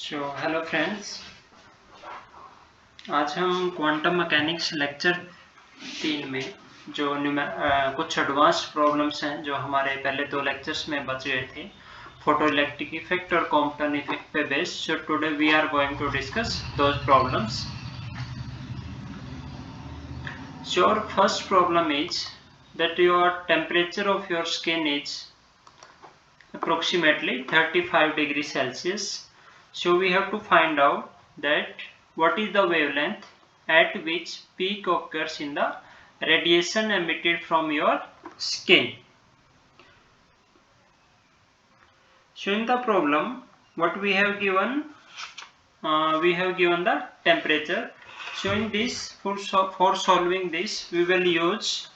Hello friends, आज हम quantum mechanics lecture 3 में जो कुछ एडवांस प्रॉब्लम्स हैं जो हमारे पहले 2 लेक्चर्स में बच गए थे, फोटो इलेक्ट्रिक इफेक्ट और कॉम्पटन इफेक्ट पे based. So today we are going to discuss those problems. So our first problem is that your temperature of your skin is approximately 35 degrees Celsius. So we have to find out that what is the wavelength at which peak occurs in the radiation emitted from your skin. So in the problem, what we have given the temperature. So in this, for solving this, we will use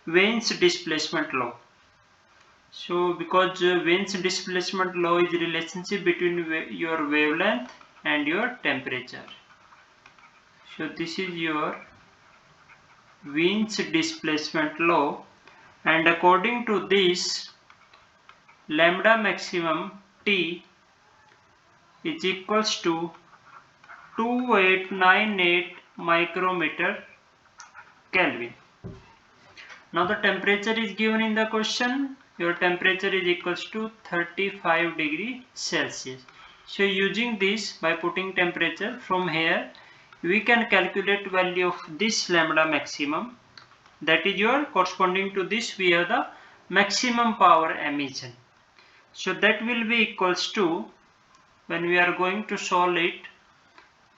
Wien's displacement law. So because Wien's displacement law is relationship between your wavelength and your temperature. So this is your Wien's displacement law, and according to this, lambda maximum T is equals to 2898 micrometer Kelvin. Now the temperature is given in the question. Your temperature is equals to 35 degree Celsius. So using this, by putting temperature from here, we can calculate value of this lambda maximum. That is your corresponding to this, we have the maximum power emission. So that will be equals to, when we are going to solve it,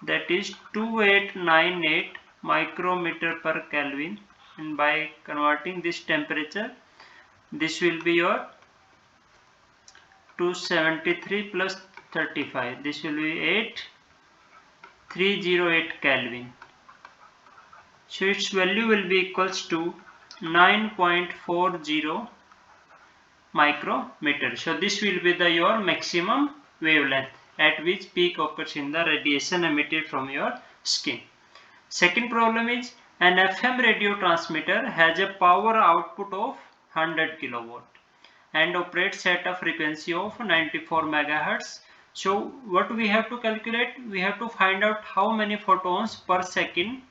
that is 2898 micrometer per Kelvin, and by converting this temperature, this will be your 273 plus 35, this will be 8308 Kelvin. So its value will be equals to 9.40 micrometer. So this will be your maximum wavelength at which peak occurs in the radiation emitted from your skin. Second problem is, an FM radio transmitter has a power output of 100 kilowatt and operates at a frequency of 94 megahertz. So what we have to calculate? We have to find out how many photons per second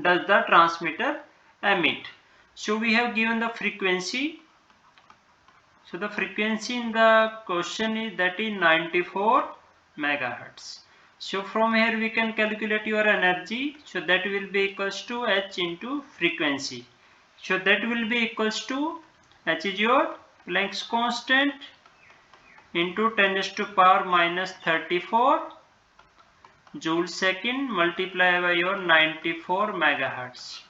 does the transmitter emit. So we have given the frequency. So the frequency in the question is 94 megahertz. So from here we can calculate your energy. So that will be equals to H into frequency. So that will be equals to, H is your Planck's constant, into 10 raised to power minus 34 joule second multiply by your 94 megahertz.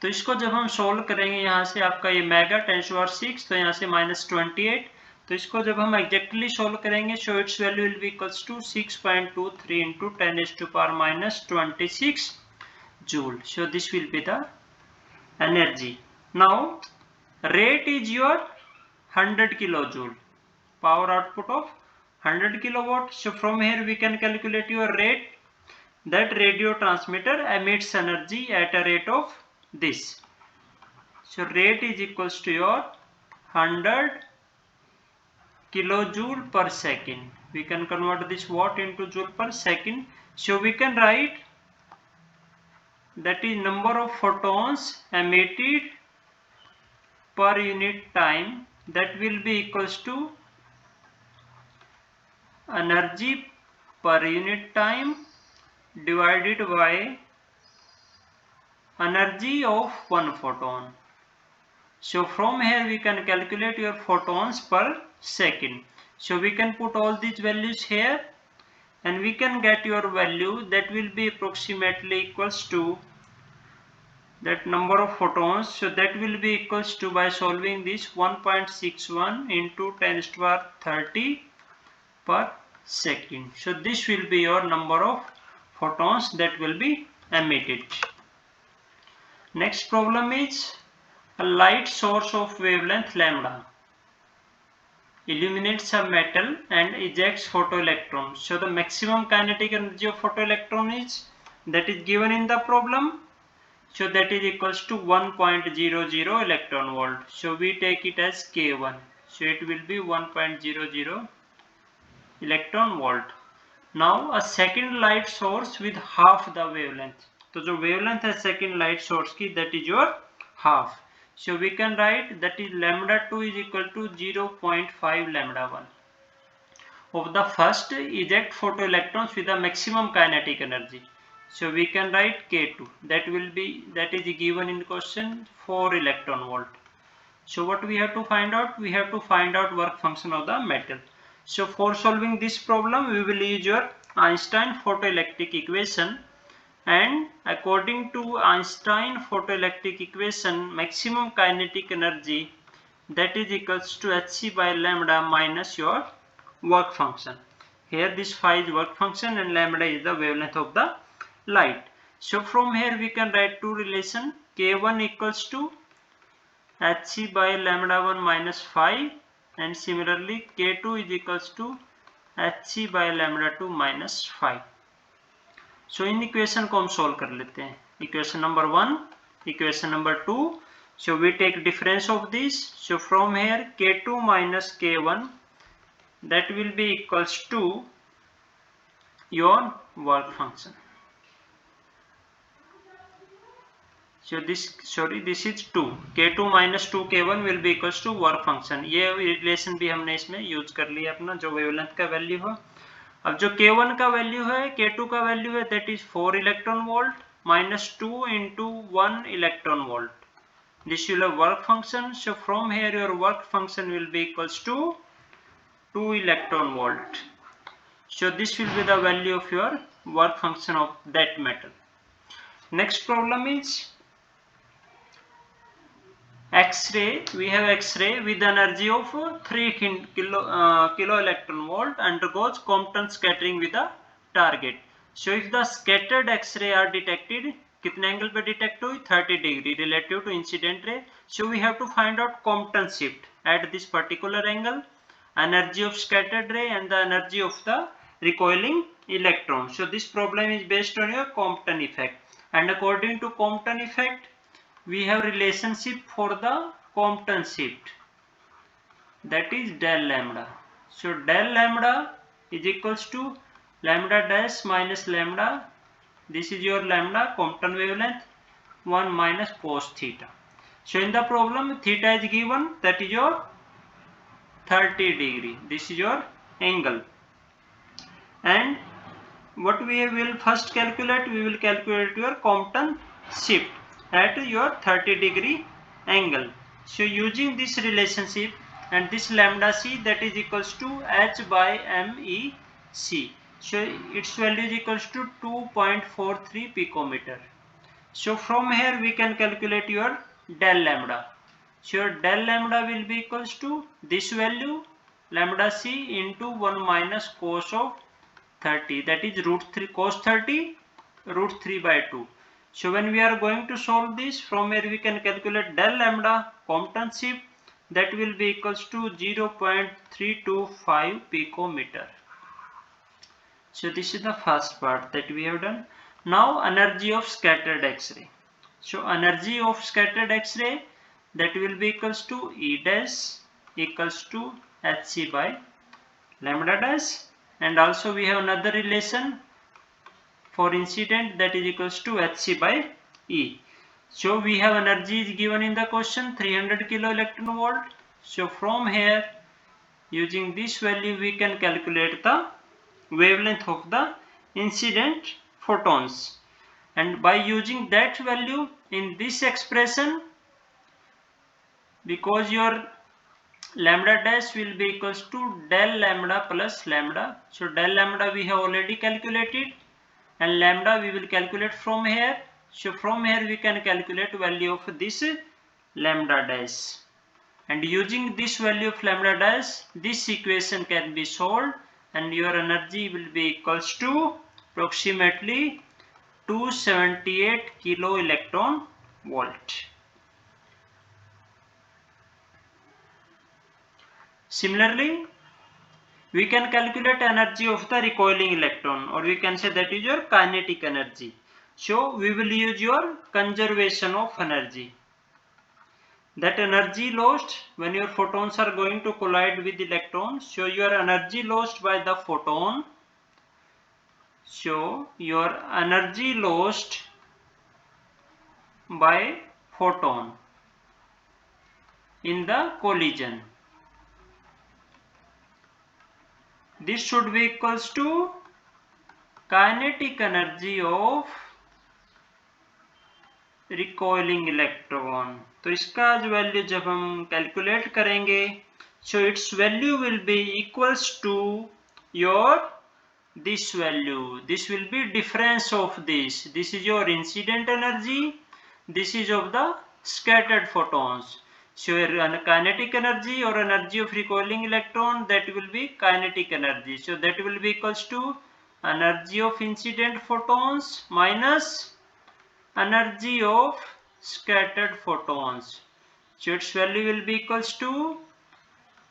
तो इसको जब हम solve करेंगे, यहाँ से आपका ये mega 10⁶, तो यहाँ से -28, तो इसको जब हम एग्जैक्टली सोल्व करेंगे, so it's value will be equals to 6.23 into 10 raised to power minus 26 joule. So this will be the energy. Now rate is your 100 kilojoule, power output of 100 kilowatt. So from here we can calculate your rate, that radio transmitter emits energy at a rate of this. So rate is equals to your 100 kilojoule per second. We can convert this watt into joule per second. So we can write that is number of photons emitted per unit time, that will be equals to energy per unit time divided by energy of one photon. So from here we can calculate your photons per second. So we can put all these values here and we can get your value, that will be approximately equals to that number of photons. So that will be equals to, by solving this, 1.61 into 10 raised to power 30 per second. So this will be your number of photons that will be emitted. Next problem is, a light source of wavelength lambda illuminates a metal and ejects photoelectrons. So the maximum kinetic energy of photoelectron is, that is given in the problem. So that is equals to 1.00 electron volt. So we take it as K1. So it will be 1.00 electron volt. Now a second light source with half the wavelength. तो जो wavelength है second light source की, that is your half. So we can write that is lambda 2 is equal to 0.5 lambda 1 of the first eject photoelectrons with the maximum kinetic energy. So we can write K2, that is given in question 4 electron volt. So what we have to find out? We have to find out work function of the metal. So for solving this problem, we will use your Einstein photoelectric equation, and according to Einstein photoelectric equation, maximum kinetic energy, that is equals to hc by lambda minus your work function. Here this phi is work function and lambda is the wavelength of the light. So from here we can write two relation, k1 equals to hc by lambda 1 minus phi, and similarly k2 is equals to hc by lambda 2 minus phi. So in equation को हम solve कर लेते हैं. Equation number 1, equation number 2. So we take difference of this. So from here k2 minus k1, that will be equals to your work function. So this is 2, k2 minus 2 k1 will be equals to work function. ये relation भी हमने इसमें use कर लिया अपना, जो wavelength का value हो. अब जो k1 का वैल्यू है, k2 का वैल्यू है, that is 4 electron volt minus 2 into 1 electron volt. This will have work function. So from here your work function will be equals to 2 electron volt. So this will be the value of your work function of that metal. Next problem is X-ray. We have X-ray with energy of 3 kilo electron volt undergoes Compton scattering with a target. So if the scattered X-ray are detected, कितने angle पे detect हुई? 30 degree relative to incident ray. So we have to find out Compton shift at this particular angle, energy of scattered ray and the energy of the recoiling electron. So this problem is based on your Compton effect, and according to Compton effect we have relationship for the Compton shift, that is del lambda. So del lambda is equals to lambda dash minus lambda, this is your lambda Compton wavelength, 1 minus cos theta. So in the problem theta is given, that is your 30 degree, this is your angle. And what we will first calculate, we will calculate your Compton shift at your 30 degree angle. So using this relationship and this lambda c, that is equals to h by mec. So its value is equals to 2.43 picometer. So from here we can calculate your del lambda. So your del lambda will be equals to this value, lambda c into 1 minus cos of 30, that is root 3 cos 30 root 3 by 2. So when we are going to solve this, from here we can calculate del lambda Compton shift, that will be equals to 0.325 picometer. So this is the first part that we have done. Now energy of scattered X-ray. So energy of scattered X-ray, that will be equals to E dash equals to hc by lambda dash, and also we have another relation for incident, that is equals to hc by E. So we have energy is given in the question 300 kilo electron volt. So from here using this value we can calculate the wavelength of the incident photons, and by using that value in this expression, because your lambda dash will be equals to del lambda plus lambda. So del lambda we have already calculated, and lambda we will calculate from here. So from here we can calculate value of this lambda dash, and using this value of lambda dash, this equation can be solved, and your energy will be equals to approximately 278 kilo electron volt. Similarly, we can calculate energy of the recoiling electron, or we can say that is your kinetic energy. So we will use your conservation of energy. that energy lost when your photons are going to collide with electrons. So your energy lost by the photon. So your energy lost by photon in the collision, this should be equals to kinetic energy of recoiling electron. तो इसका जो value जब हम calculate करेंगे, so it's value will be equals to your this value. This will be difference of this. This is your incident energy. This is of the scattered photons. So your kinetic energy or energy of recoiling electron, that will be kinetic energy. So that will be equals to energy of incident photons minus energy of scattered photons. So its value will be equals to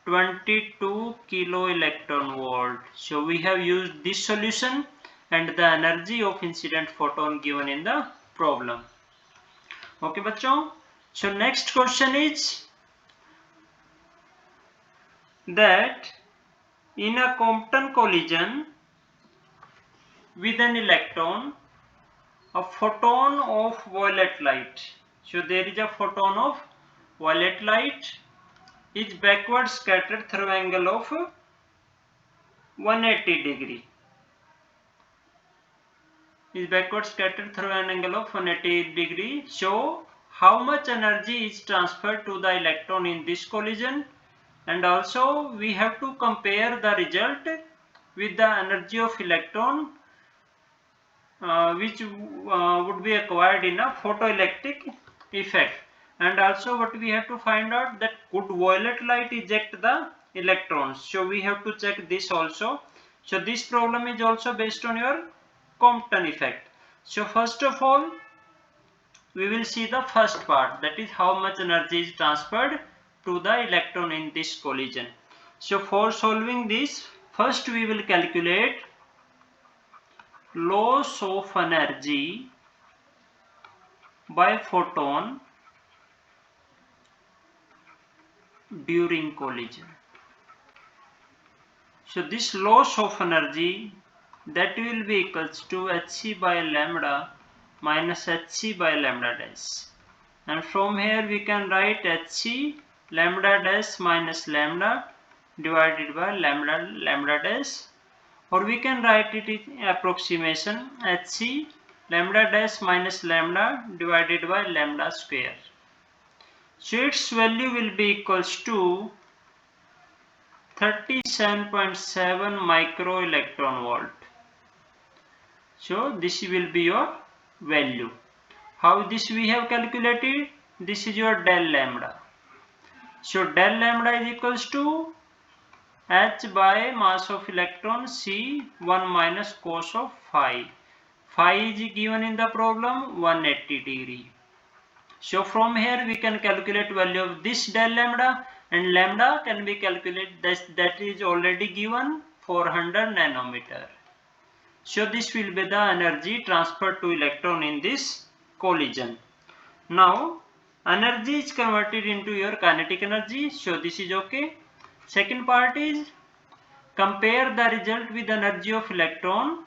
22 kilo electron volt. So we have used this solution and the energy of incident photon given in the problem. Okay बच्चों. So next question is that in a Compton collision with an electron, a photon of violet light. So there is a photon of violet light is backward scattered through angle of 180 degree. Is backward scattered through an angle of 180 degree. So how much energy is transferred to the electron in this collision, and also we have to compare the result with the energy of electron which would be acquired in a photoelectric effect. And also what we have to find out that could violet light eject the electrons. So we have to check this also. So this problem is also based on your Compton effect. So first of all we will see the first part, that is how much energy is transferred to the electron in this collision. So for solving this, first we will calculate loss of energy by photon during collision. So this loss of energy, that will be equals to hc by lambda minus hc by lambda dash, and from here we can write hc lambda dash minus lambda divided by lambda dash, or we can write it in approximation hc lambda dash minus lambda divided by lambda square. So its value will be equals to 37.7 micro electron volt. So this will be your value. How this we have calculated? This is your del lambda. So del lambda is equals to h by mass of electron c 1 minus cos of phi. Phi is given in the problem 180 degree. So from here we can calculate value of this del lambda, and lambda can be calculated, that is already given 400 nanometer. So this will be the energy transferred to electron in this collision. Now energy is converted into your kinetic energy, so this is okay. Second part is compare the result with energy of electron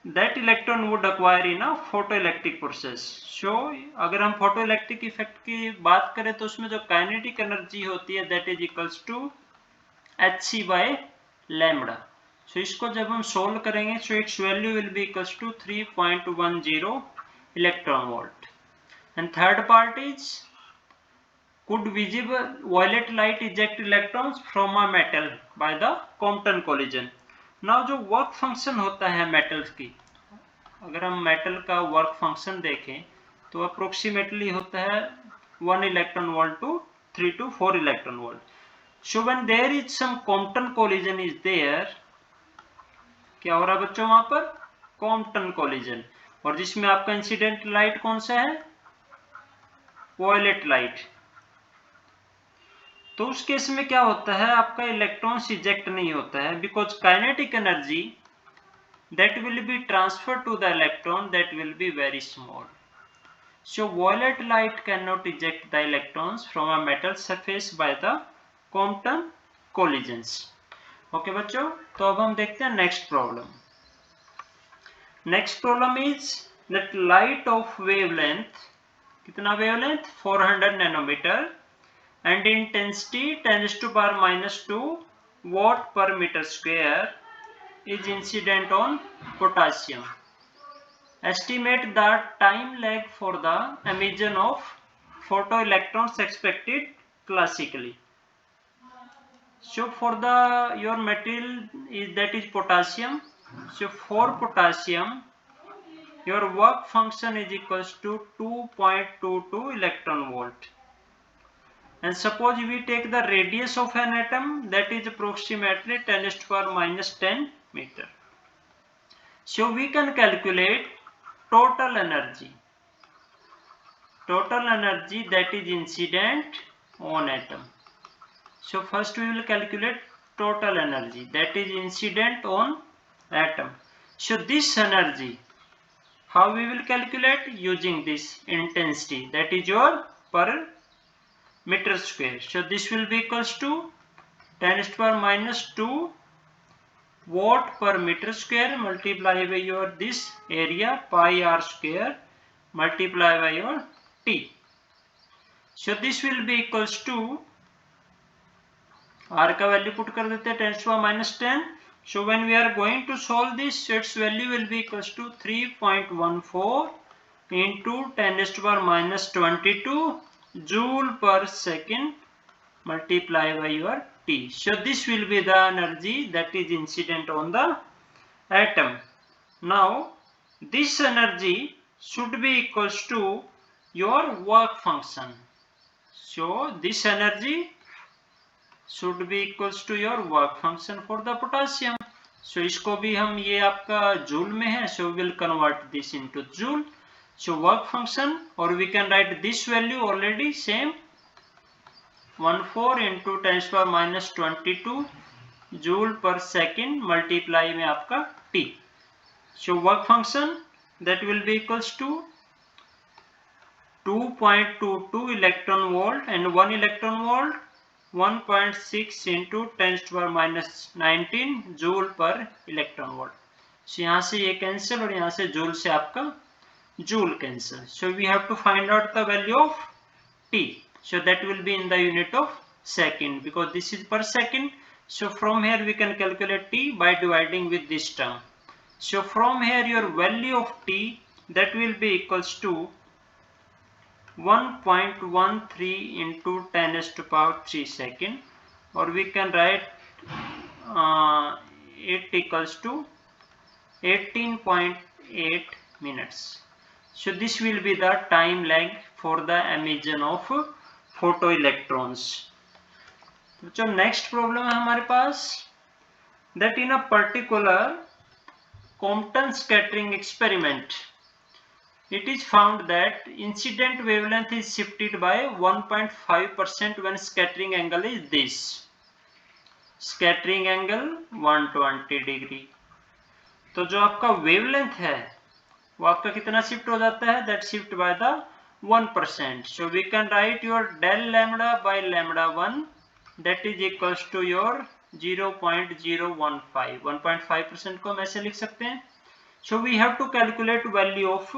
that electron would acquire in a photoelectric process. So अगर हम photoelectric effect की बात करें तो उसमें जो kinetic energy होती है that is equals to hc by lambda. So इसको जब हम solve करेंगे so its value will be equals to 3.10 electron volt. And third part is could visible violet light eject electrons from a metal by the Compton collision. Now जो work function होता है metals की, अगर हम metal का work function देखें तो approximately होता है 1 electron volt to 3 to 4 electron volt. So when there is some Compton collision is there, क्या हो रहा है बच्चों वहां पर? कॉम्पटन कोलिजन, और जिसमें आपका इंसिडेंट लाइट कौन सा है? Violet light. तो उस केस में क्या होता है, आपका इलेक्ट्रॉन्स इजेक्ट नहीं होता है because kinetic energy that will be transfer to the electron that will be very small. So violet light cannot eject the electrons from a metal surface by the Compton collisions. Okay बच्चों, तो अब हम देखते हैं next problem. Next problem is that light of wavelength, कितना wavelength 400 nanometre and intensity 10⁻⁻2 watt per meter square is incident on potassium. Estimate the time lag for the emission of photoelectrons expected classically. So for the your material is that is potassium. So for potassium your work function is equals to 2.22 electron volt. And suppose we take the radius of an atom, that is approximately 10⁻⁻10 meter. So we can calculate total energy that is incident on atom. So first we will calculate total energy that is incident on atom. So this energy, how we will calculate? Using this intensity, that is your per meter square. So this will be equals to 10⁻⁻2 watt per meter square multiply by your this area pi r square multiply by your t. So this will be equals to r का value put कर देते हैं 10⁻10. So when we are going to solve this, its value will be equals to 3.14 into 10⁻22 joule per second multiply by your t. So this will be the energy that is incident on the atom. Now this energy should be equals to your work function. So this energy should be equals to your work function for the potassium. So इसको भी हम ये आपका joule में है, so we will convert this into joule. So work function, or we can write this value already same 14 into 10⁻⁻22 joule per second multiply में आपका t. So work function that will be equals to 2.22 electron volt and 1 electron volt 1.6 into 10⁻⁻19 joule per electron volt. So यहाँ से ये cancel और यहाँ से joule से आपका joule cancel. So we have to find out the value of t. So that will be in the unit of second because this is per second. So from here we can calculate t by dividing with this term. So from here your value of t that will be equals to 1.13 into 10⁻³ second, or we can write it equals to 18.8 minutes. So this will be the time lag for the emission of photoelectrons. तो next problem है हमारे पास that in a particular Compton scattering experiment it is found that incident wavelength is shifted by 1.5% when scattering angle is this. Scattering angle 120 degree. तो जो आपका wavelength है वो आपका कितना शिफ्ट हो जाता है? That shift by the 1%. So we can write your del lambda by lambda 1 that is equals to your 0.015. 1.5% को हम ऐसे लिख सकते हैं. So we have to calculate value of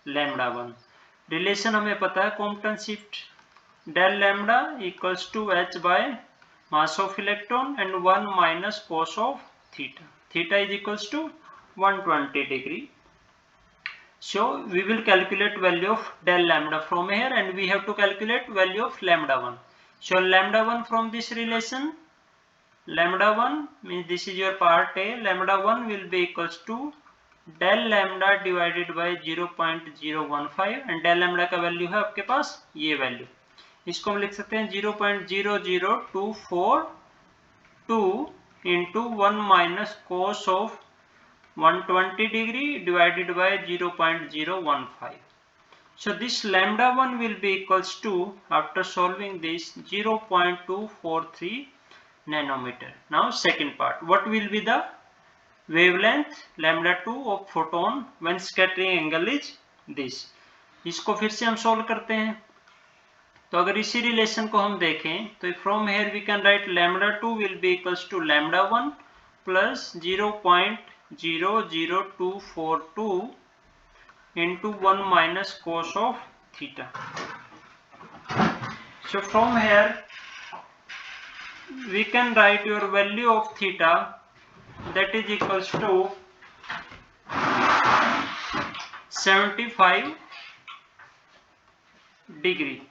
lambda 1. Relation हमें पता है Compton shift. Del lambda equals to h by mass of electron and 1 minus cos of theta. Theta is equals to 120 degree. So we will calculate value of del lambda from here and we have to calculate value of lambda 1. So lambda 1 from this relation, lambda 1 means this is your part A, lambda 1 will be equals to del lambda divided by 0.015 and del lambda का value है आपके पास ये value. इसको हम लिख सकते हैं 0.00242 into 1 minus cos of 120 degree divided by 0.015. So this lambda 1 will be equals to, after solving this, 0.243 nanometer. Now second part, what will be the wavelength lambda 2 of photon when scattering angle is this? इसको फिर से हम solve करते हैं। तो अगर इसी relation को हम देखें तो from here we can write λ2 will be equals to λ1 plus 0.00242 into 1 minus cos of theta. So from here we can write your value of theta, that is equals to 75 degree,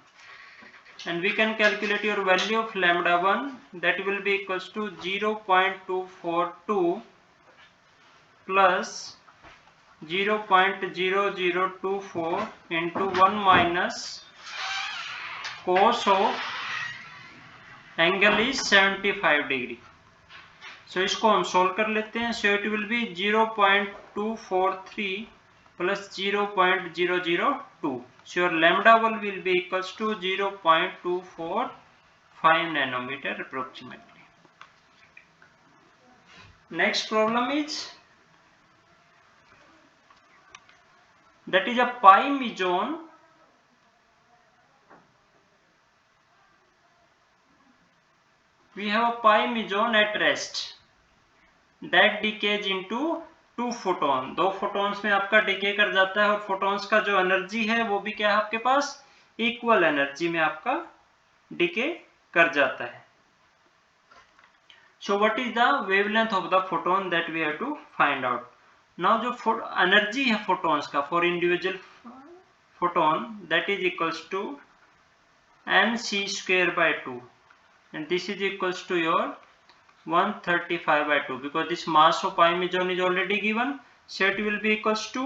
and we can calculate your value of λ1, that will be equals to 0.242 plus 0.0024 into 1 minus cos of angle is 75 degree. So इसको हम solve कर लेते हैं। So it will be 0.243 plus 0.002। So your λ1 will be equals to 0.245 nanometer approximately. Next problem is that is a pi meson we have a pi meson at rest that decays into 2 photon। 2 photons में आपका decay कर जाता है और photons का जो energy है वो भी क्या है आपके पास इक्वल एनर्जी में आपका डिके कर जाता है। So what is the wavelength of the photon that we have to find out? Now जो एनर्जी है photons का for individual photon that is equals to mc square by 2, and this is equals to your 135 by 2 because this mass of pi meson is already given. So it will be equals to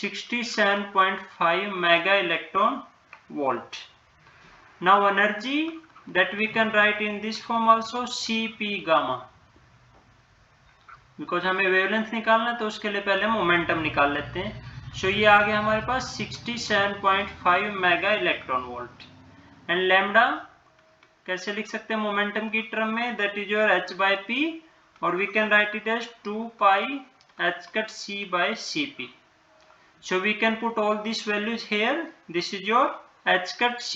67.5 mega electron volt. Now energy that we can write in this form also Cp gamma, because हमें wavelength निकालना है तो उसके लिए पहले momentum निकाल लेते हैं। सो ये आ गया हमारे पास 67.5 mega electron volt. And lambda कैसे लिख सकते हैं मोमेंटम की टर्म में, that is your h by p, और we can write it as 2 pi h cut c by cp। So we can put all this values here, this is your h cut c।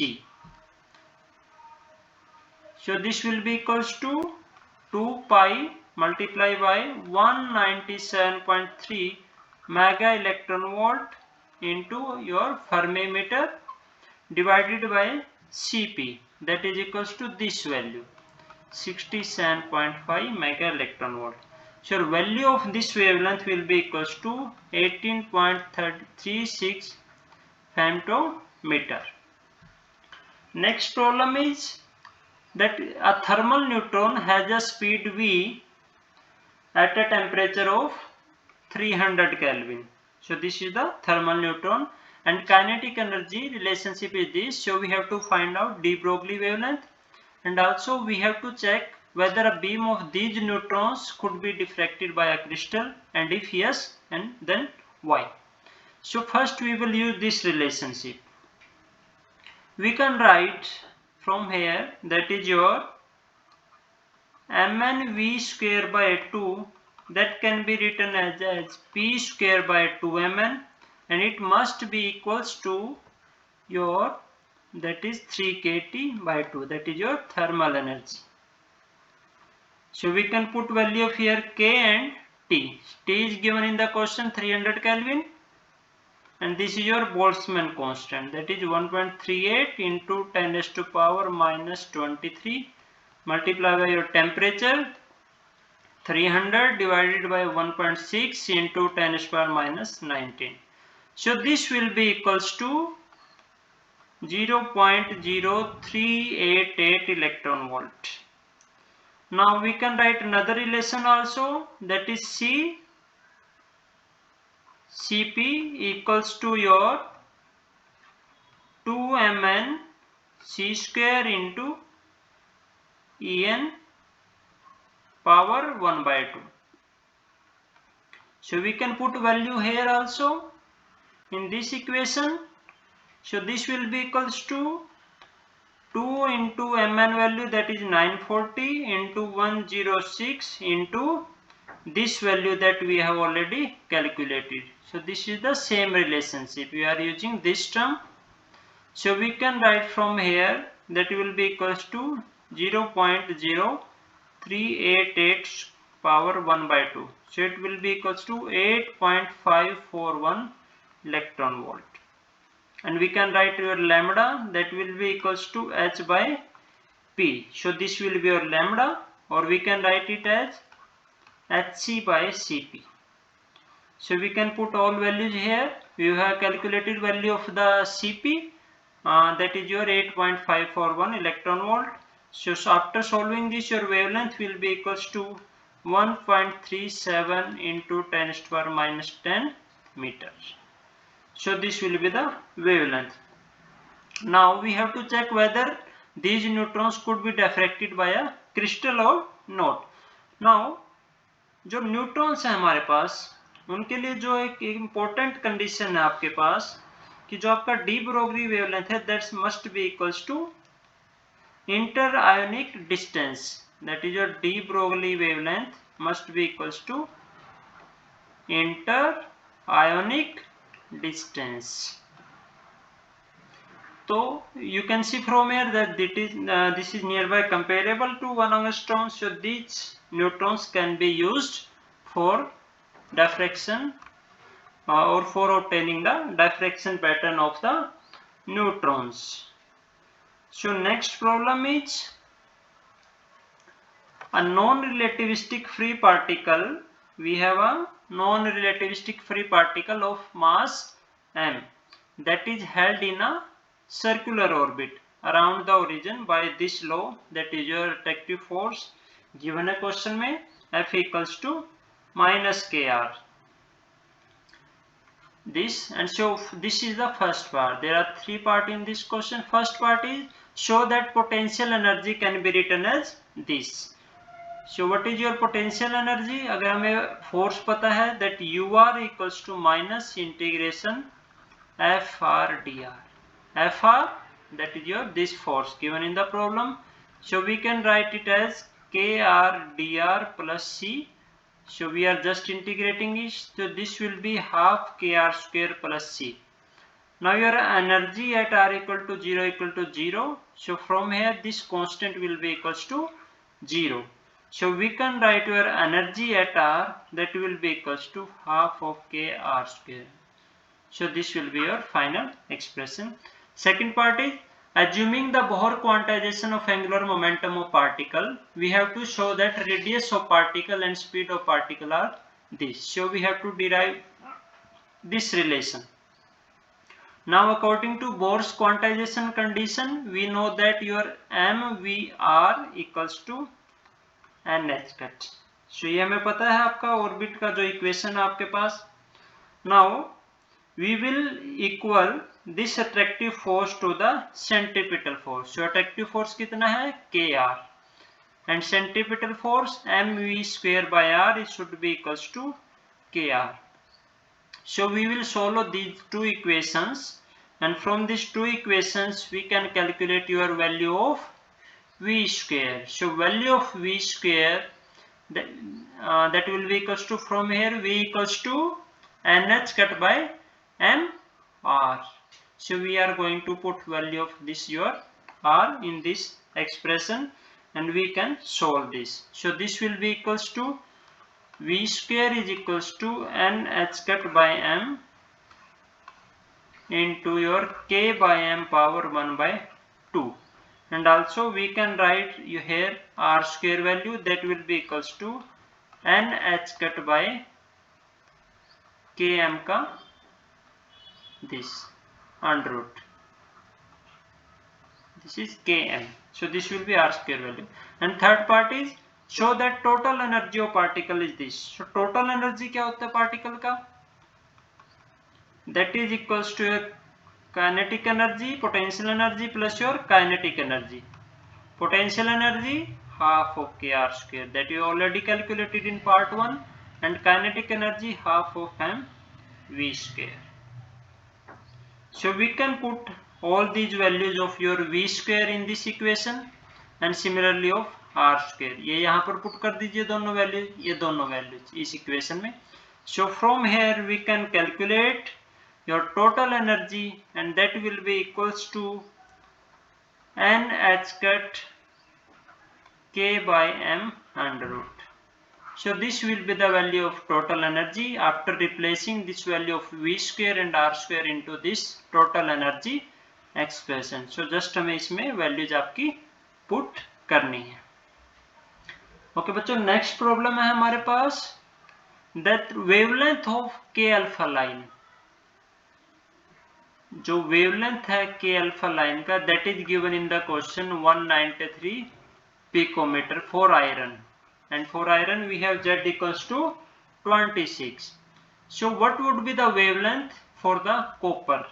So this will be equals to 2 pi multiply by 197.3 mega electron volt into your Fermi meter divided by Cp, that is equals to this value 67.5 mega electron volt. So your value of this wavelength will be equals to 18.36 femtometer. Next problem is that a thermal neutron has a speed v at a temperature of 300 Kelvin. So this is the thermal neutron, and kinetic energy relationship is this. So we have to find out de Broglie wavelength, and also we have to check whether a beam of these neutrons could be diffracted by a crystal, and if yes, and then why. So first we will use this relationship. We can write from here, that is your mn v square by 2, that can be written as p square by 2mn, and it must be equals to your, that is 3 kT by 2, that is your thermal energy. So we can put value of here k and t. T is given in the question 300 Kelvin, and this is your Boltzmann constant, that is 1.38 into 10 raised to power minus 23 multiply by your temperature 300 divided by 1.6 into 10 raised to power minus 19. So this will be equals to 0.0388 electron volt. Now we can write another relation also, that is Cp equals to your 2mn c square into En power 1 by 2. So we can put value here also in this equation. So this will be equals to 2 into mn value, that is 940 into 106 into this value that we have already calculated. So this is the same relationship. We are using this term. So we can write from here that will be equals to 0.0388 power 1 by 2. So it will be equals to 8.541 electron volt. And we can write your lambda, that will be equals to h by p. So this will be your lambda, or we can write it as hc by cp. So we can put all values here. We have calculated value of the cp, that is your 8.541 electron volt. So after solving this, your wavelength will be equals to 1.37 into 10 to the power minus 10 meters. So this will be the wavelength. Now we have to check whether these neutrons could be diffracted by a crystal or not. Now जो neutrons है हमारे पास, उनके लिए जो एक important condition है आपके पास कि जो आपका डी ब्रोगली वेवलेंथ है that must be equals to inter ionic distance. That is your de Broglie wavelength must be equals to inter ionic distance. So you can see from here that this is nearby comparable to 1 angstrom. So these neutrons can be used for diffraction or for obtaining the diffraction pattern of the neutrons. So next problem is a non-relativistic free particle. We have a non-relativistic free particle of mass m that is held in a circular orbit around the origin by this law, that is your attractive force given a question में F equals to minus kr. This, and so this is the first part. There are three parts in this question. First part is show that potential energy can be written as this. So what is your potential energy? अगर हमें force पता है that UR equals to minus integration FR dr. FR, that is your this force given in the problem. So we can write it as kr dr plus c. So we are just integrating it. So this will be half kr square plus c. Now your energy at r equal to 0. So from here this constant will be equals to 0. So we can write your energy at r, that will be equals to half of kr square. So this will be your final expression. Second part is assuming the Bohr quantization of angular momentum of particle, we have to show that radius of particle and speed of particle are this. So we have to derive this relation. Now according to Bohr's quantization condition, we know that your mvr equals to nh cut. So ये हमें पता है आपका orbit का जो equation है आपके पास. Now we will equal this attractive force to the centripetal force. So attractive force कितना है? kr, and centripetal force mv square by r, it should be equals to kr. So we will solve these two equations, and from these two equations we can calculate your value of v square. So value of v square, that will be equals to, from here v equals to nh cut by mr. So we are going to put value of this your r in this expression, and we can solve this. So this will be equals to v square is equals to nh cut by m into your k by m power 1 by 2. And also we can write here r square value, that will be equals to nh cut by km ka this under root. This is km. So this will be r square value. And third part is show that total energy of particle is this. So total energy क्या होता है particle का? That is equals to your kinetic energy, potential energy plus your kinetic energy. Potential energy half of kr square, that you already calculated in part 1, and kinetic energy half of mv square. So we can put all these values of your v square in this equation, and similarly of r square, ये यहाँ पर put कर दीजिए दोनों values, ये दोनों values इस equation में. So from here we can calculate your total energy and that will be equals to NH cut K by M under root. So this will be the value of total energy after replacing this value of V square and R square into this total energy expression. So just हमें इसमें values आपकी put करनी है. Okay बच्चों, next problem है हमारे पास that wavelength of K alpha line, जो wavelength है K alpha line का, that is given in the question 193 picometer for iron, and for iron we have Z equals to 26. So what would be the wavelength for the copper?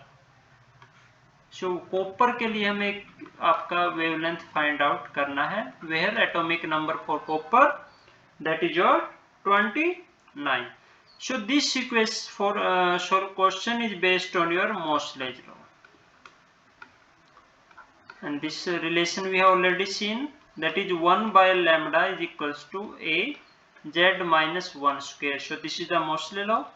So copper के लिए हमें आपका wavelength find out करना है, where atomic number for copper that is your 29. So this equation for question is based on your Mosley's law, and this relation we have already seen, that is 1 by lambda is equals to a z minus 1 square. So this is the Mosley law.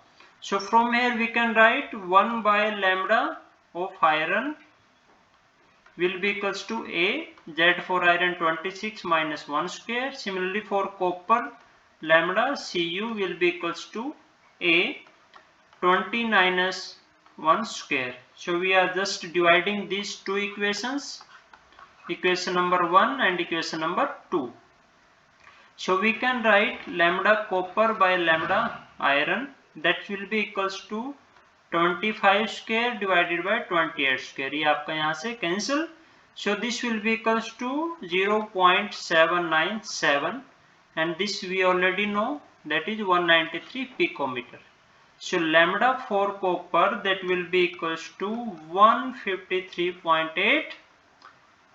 So from here we can write 1 by lambda of iron will be equals to a z for iron 26 minus 1 square. Similarly for copper, lambda Cu will be equals to a 20 minus 1 square. So we are just dividing these two equations, equation number 1 and equation number 2. So we can write lambda copper by lambda iron, that will be equals to 25 square divided by 28 square. ये आपका यहाँ से cancel. So this will be equals to 0.797, and this we already know, that is 193 picometer. So lambda for copper, that will be equals to 153.8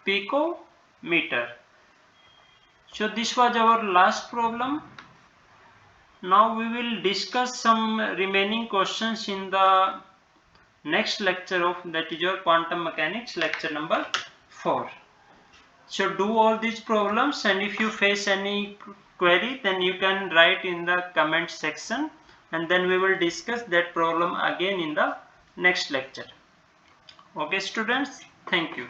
picometer. So this was our last problem. Now we will discuss some remaining questions in the next lecture of, that is your quantum mechanics lecture number 4. So do all these problems, and if you face any query then you can write in the comment section, and then we will discuss that problem again in the next lecture. Okay students, thank you.